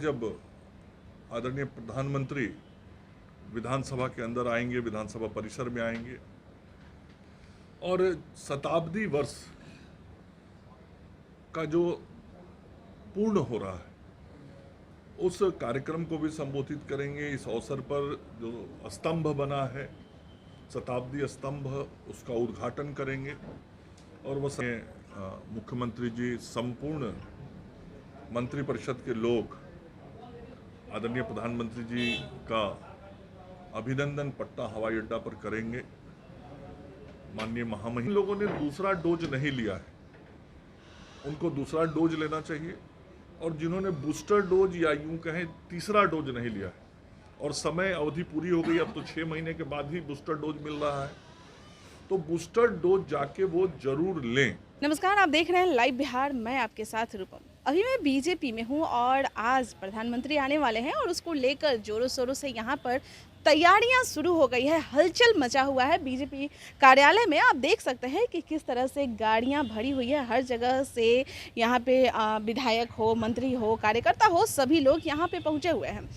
जब आदरणीय प्रधानमंत्री विधानसभा के अंदर आएंगे, विधानसभा परिसर में आएंगे और शताब्दी वर्ष का जो पूर्ण हो रहा है उस कार्यक्रम को भी संबोधित करेंगे। इस अवसर पर जो स्तंभ बना है, शताब्दी स्तंभ, उसका उद्घाटन करेंगे और वह मुख्यमंत्री जी, संपूर्ण मंत्रिपरिषद के लोग आदरणीय प्रधानमंत्री जी का अभिनंदन पटना हवाई अड्डा पर करेंगे। माननीय महामहिम लोगों ने दूसरा डोज नहीं लिया है, उनको दूसरा डोज लेना चाहिए, और जिन्होंने बूस्टर डोज या यूं कहें तीसरा डोज नहीं लिया है और समय अवधि पूरी हो गई, अब तो 6 महीने के बाद ही बूस्टर डोज मिल रहा है, तो बूस्टर डोज जाके वो जरूर लें। नमस्कार, आप देख रहे हैं लाइव बिहार। मैं आपके साथ रूपम। अभी मैं बीजेपी में हूं और आज प्रधानमंत्री आने वाले हैं और उसको लेकर जोरों शोरों से यहां पर तैयारियां शुरू हो गई है। हलचल मचा हुआ है बीजेपी कार्यालय में। आप देख सकते हैं कि किस तरह से गाड़ियां भरी हुई है। हर जगह से यहां पे विधायक हो, मंत्री हो, कार्यकर्ता हो, सभी लोग यहां पे पहुंचे हुए हैं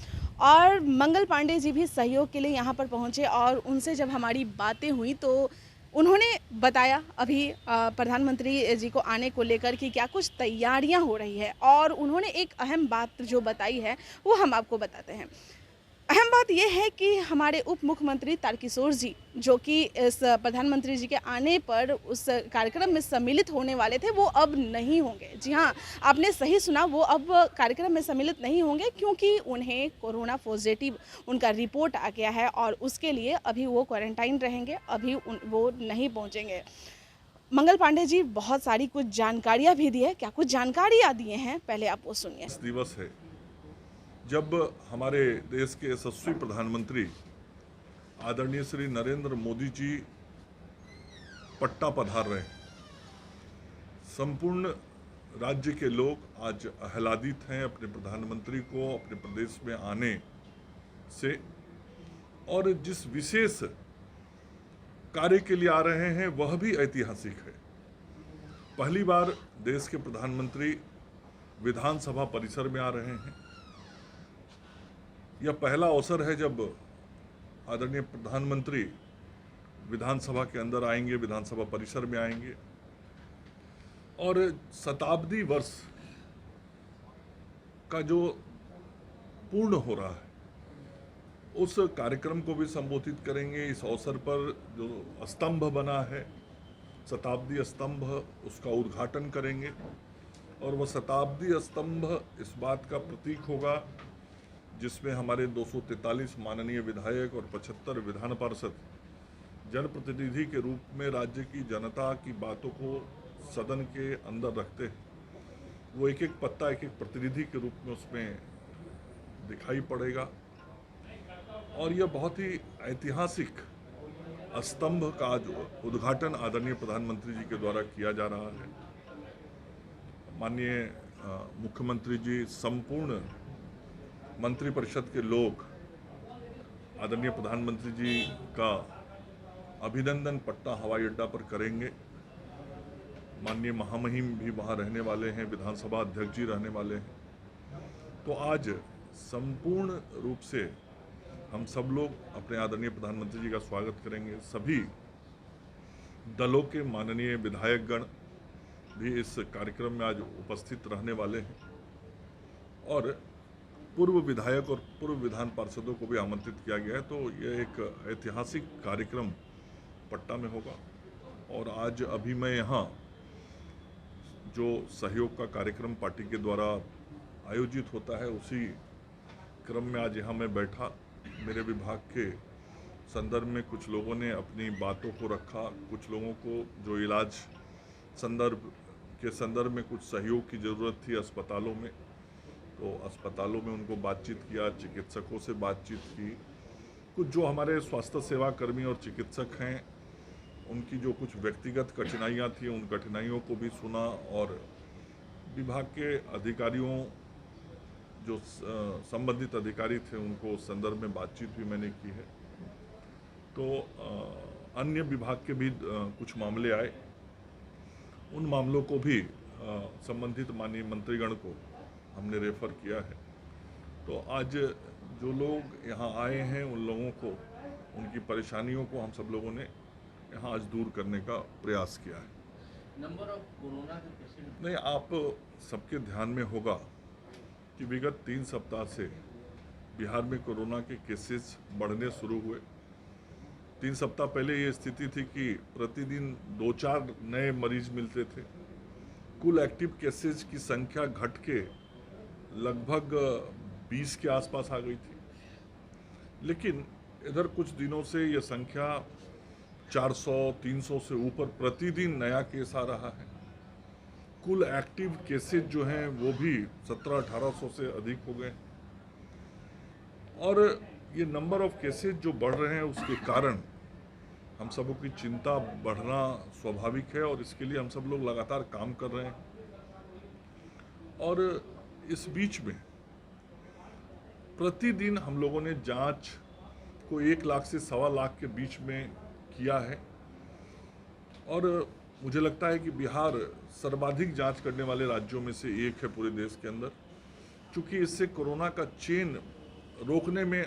और मंगल पांडे जी भी सहयोग के लिए यहाँ पर पहुँचे और उनसे जब हमारी बातें हुई तो उन्होंने बताया अभी प्रधानमंत्री जी को आने को लेकर कि क्या कुछ तैयारियां हो रही है, और उन्होंने एक अहम बात जो बताई है वो हम आपको बताते हैं। अहम बात यह है कि हमारे उप मुख्यमंत्री तारकिशोर जी, जो कि इस प्रधानमंत्री जी के आने पर उस कार्यक्रम में सम्मिलित होने वाले थे, वो अब नहीं होंगे। जी हाँ, आपने सही सुना, वो अब कार्यक्रम में सम्मिलित नहीं होंगे क्योंकि उन्हें कोरोना पॉजिटिव उनका रिपोर्ट आ गया है और उसके लिए अभी वो क्वारंटाइन रहेंगे, अभी वो नहीं पहुँचेंगे। मंगल पांडे जी बहुत सारी कुछ जानकारियाँ भी दी है। क्या कुछ जानकारियाँ दिए हैं, पहले आप वो सुनिए। दिवस है जब हमारे देश के यशस्वी प्रधानमंत्री आदरणीय श्री नरेंद्र मोदी जी पटना पधार रहे हैं। संपूर्ण राज्य के लोग आज आह्लादित हैं अपने प्रधानमंत्री को अपने प्रदेश में आने से, और जिस विशेष कार्य के लिए आ रहे हैं वह भी ऐतिहासिक है। पहली बार देश के प्रधानमंत्री विधानसभा परिसर में आ रहे हैं। यह पहला अवसर है जब आदरणीय प्रधानमंत्री विधानसभा के अंदर आएंगे, विधानसभा परिसर में आएंगे और शताब्दी वर्ष का जो पूर्ण हो रहा है उस कार्यक्रम को भी संबोधित करेंगे। इस अवसर पर जो स्तंभ बना है, शताब्दी स्तंभ, उसका उद्घाटन करेंगे और वह शताब्दी स्तंभ इस बात का प्रतीक होगा जिसमें हमारे 243 माननीय विधायक और 75 विधान पार्षद जनप्रतिनिधि के रूप में राज्य की जनता की बातों को सदन के अंदर रखते हैं। वो एक एक पत्ता एक एक प्रतिनिधि के रूप में उसमें दिखाई पड़ेगा और यह बहुत ही ऐतिहासिक स्तंभ का जो उद्घाटन आदरणीय प्रधानमंत्री जी के द्वारा किया जा रहा है। माननीय मुख्यमंत्री जी, संपूर्ण मंत्रिपरिषद के लोग आदरणीय प्रधानमंत्री जी का अभिनंदन पटना हवाई अड्डा पर करेंगे। माननीय महामहिम भी वहाँ रहने वाले हैं, विधानसभा अध्यक्ष जी रहने वाले हैं। तो आज संपूर्ण रूप से हम सब लोग अपने आदरणीय प्रधानमंत्री जी का स्वागत करेंगे। सभी दलों के माननीय विधायकगण भी इस कार्यक्रम में आज उपस्थित रहने वाले हैं और पूर्व विधायक और पूर्व विधान पार्षदों को भी आमंत्रित किया गया है। तो यह एक ऐतिहासिक कार्यक्रम पटना में होगा और आज अभी मैं यहाँ जो सहयोग का कार्यक्रम पार्टी के द्वारा आयोजित होता है उसी क्रम में आज यहाँ मैं बैठा। मेरे विभाग के संदर्भ में कुछ लोगों ने अपनी बातों को रखा, कुछ लोगों को जो इलाज के संदर्भ में कुछ सहयोग की ज़रूरत थी अस्पतालों में, तो अस्पतालों में उनको बातचीत किया, चिकित्सकों से बातचीत की। कुछ जो हमारे स्वास्थ्य सेवा कर्मी और चिकित्सक हैं उनकी जो कुछ व्यक्तिगत कठिनाइयाँ थी उन कठिनाइयों को भी सुना और विभाग के अधिकारियों जो संबंधित अधिकारी थे उनको उस संदर्भ में बातचीत भी मैंने की है। तो अन्य विभाग के भी कुछ मामले आए, उन मामलों को भी संबंधित माननीय मंत्रीगण को हमने रेफर किया है तो आज जो लोग यहाँ आए हैं उन लोगों को, उनकी परेशानियों को हम सब लोगों ने यहाँ आज दूर करने का प्रयास किया है। नंबर ऑफ कोरोना के पेशेंट नहीं, आप सबके ध्यान में होगा कि विगत 3 सप्ताह से बिहार में कोरोना के केसेस बढ़ने शुरू हुए। 3 सप्ताह पहले ये स्थिति थी कि प्रतिदिन 2-4 नए मरीज मिलते थे। कुल एक्टिव केसेस की संख्या घट के लगभग 20 के आसपास आ गई थी, लेकिन इधर कुछ दिनों से ये संख्या 400-300 से ऊपर प्रतिदिन नया केस आ रहा है। कुल एक्टिव केसेस जो हैं वो भी 1700-1800 से अधिक हो गए और ये नंबर ऑफ केसेस जो बढ़ रहे हैं उसके कारण हम सबों की चिंता बढ़ना स्वाभाविक है और इसके लिए हम सब लोग लगातार काम कर रहे हैं। और इस बीच में प्रतिदिन हम लोगों ने जांच को 1 लाख से 1.25 लाख के बीच में किया है और मुझे लगता है कि बिहार सर्वाधिक जांच करने वाले राज्यों में से एक है पूरे देश के अंदर, क्योंकि इससे कोरोना का चेन रोकने में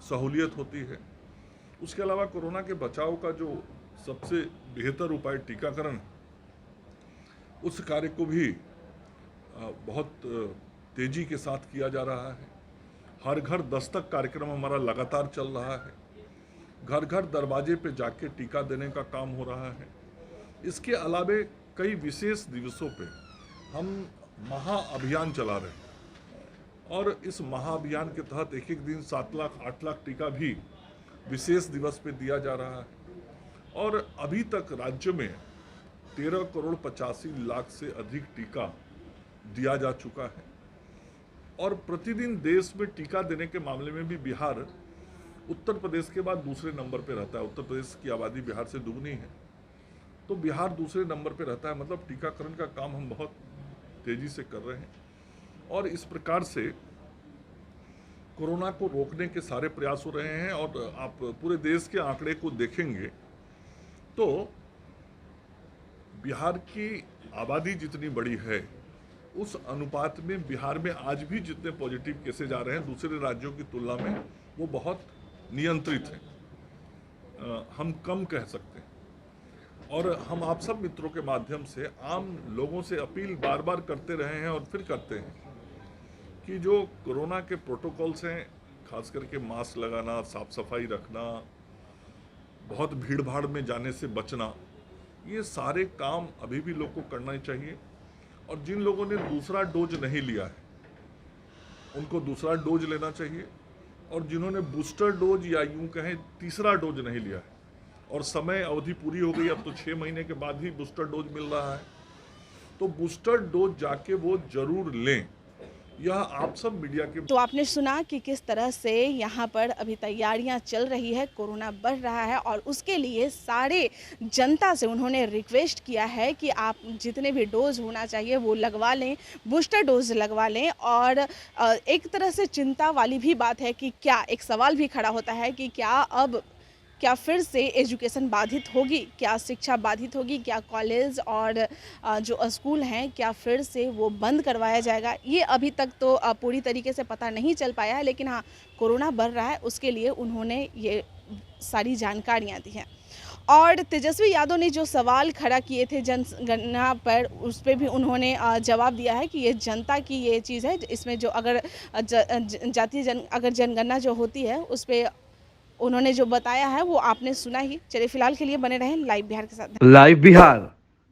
सहूलियत होती है। उसके अलावा कोरोना के बचाव का जो सबसे बेहतर उपाय टीकाकरण है, उस कार्य को भी बहुत तेजी के साथ किया जा रहा है। हर घर दस्तक कार्यक्रम हमारा लगातार चल रहा है। घर घर दरवाजे पे जाके टीका देने का काम हो रहा है। इसके अलावे कई विशेष दिवसों पे हम महाअभियान चला रहे हैं और इस महाअभियान के तहत एक दिन 7 लाख 8 लाख टीका भी विशेष दिवस पे दिया जा रहा है और अभी तक राज्य में 13 करोड़ 85 लाख से अधिक टीका दिया जा चुका है और प्रतिदिन देश में टीका देने के मामले में भी बिहार उत्तर प्रदेश के बाद दूसरे नंबर पे रहता है। उत्तर प्रदेश की आबादी बिहार से दुगनी है, तो बिहार दूसरे नंबर पे रहता है। मतलब टीकाकरण का काम हम बहुत तेजी से कर रहे हैं और इस प्रकार से कोरोना को रोकने के सारे प्रयास हो रहे हैं। और आप पूरे देश के आंकड़े को देखेंगे तो बिहार की आबादी जितनी बड़ी है उस अनुपात में बिहार में आज भी जितने पॉजिटिव केसेज आ रहे हैं दूसरे राज्यों की तुलना में वो बहुत नियंत्रित हैं, हम कम कह सकते हैं। और हम आप सब मित्रों के माध्यम से आम लोगों से अपील बार बार करते रहे हैं और फिर करते हैं कि जो कोरोना के प्रोटोकॉल्स हैं, खास करके मास्क लगाना, साफ सफाई रखना, बहुत भीड़ भाड़ में जाने से बचना, ये सारे काम अभी भी लोग को करना ही चाहिए। और जिन लोगों ने दूसरा डोज नहीं लिया है उनको दूसरा डोज लेना चाहिए और जिन्होंने बूस्टर डोज या यूं कहें तीसरा डोज नहीं लिया है और समय अवधि पूरी हो गई, अब तो 6 महीने के बाद ही बूस्टर डोज मिल रहा है, तो बूस्टर डोज जाके वो जरूर लें। यह आप सब मीडिया के तो आपने सुना कि किस तरह से यहाँ पर अभी तैयारियां चल रही है, कोरोना बढ़ रहा है और उसके लिए सारे जनता से उन्होंने रिक्वेस्ट किया है कि आप जितने भी डोज होना चाहिए वो लगवा लें, बूस्टर डोज लगवा लें। और एक तरह से चिंता वाली भी बात है कि क्या एक सवाल भी खड़ा होता है कि क्या फिर से एजुकेशन बाधित होगी, क्या शिक्षा बाधित होगी, क्या कॉलेज और जो स्कूल हैं क्या फिर से वो बंद करवाया जाएगा। ये अभी तक तो पूरी तरीके से पता नहीं चल पाया है, लेकिन हाँ कोरोना बढ़ रहा है उसके लिए उन्होंने ये सारी जानकारियाँ दी हैं। और तेजस्वी यादव ने जो सवाल खड़ा किए थे जनगणना पर, उस पर भी उन्होंने जवाब दिया है कि ये जनता की ये चीज़ है, इसमें जो अगर अगर जनगणना जो होती है उस पर उन्होंने जो बताया है वो आपने सुना ही। चलिए फिलहाल के लिए बने रहें लाइव बिहार के साथ। लाइव बिहार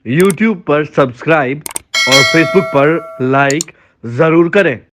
यूट्यूब पर सब्सक्राइब और फेसबुक पर लाइक जरूर करें।